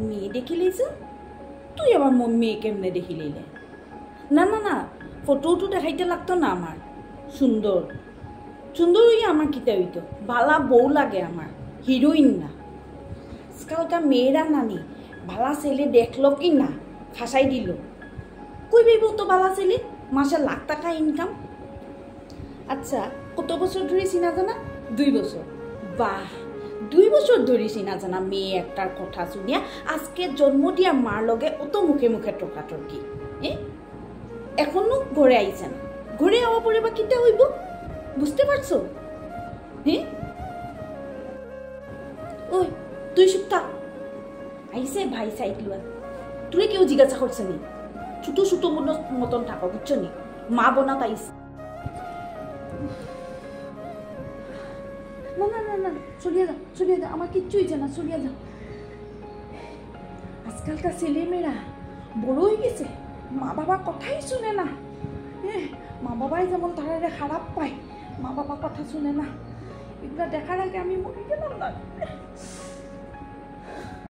মেয়ে দেখে লিয়েছে তুই আবার মেয়ে কেমনে দেখি লিলে না না না ফটো দেখাইতে লাগতো না আমার সুন্দর সুন্দর হইয়া আমার কিতা হইতো ভালা বউ লাগে আমার হিরোইন না আজকালকার মেয়েরা নানি ভালা ছেলে দেখলো কি না ফাঁসাই দিল কই ভাইব তো ভালা ছেলে মাসে লাখ টাকা ইনকাম আচ্ছা কত বছর ধরে চিনা জানা 2 বছর বাহ 2 বছর ধরে চিনা জানা মেয়ে একটার কথা শুনিয়া আজকে জন্ম দিয়া মার লগে অত মুখে মুখে টকাটকি এখনো ঘরে আইছে না ঘরে আওয়া পরে বা কিতা হইব বুঝতে পারছো হ্যাঁ ওই তুই সুপ্তা আইসে ভাই সাইড লুয়া তুই কেউ জিজ্ঞাসা করছে নি ছোট ছোট মতন থাকো বুঝছো নি মা বোনা তাইছে না না না না চলিয়ে যা আমার কিচ্ছু হয়েছে না চলিয়ে যা আজকালকার ছেলেমেয়েরা বড় হয়ে গেছে মা বাবার কথাই শুনে না মা বাবাই যেমন তারা খারাপ পায় মা বাবার কথা শুনে না এগুলো দেখার আগে আমি মরে গেলাম না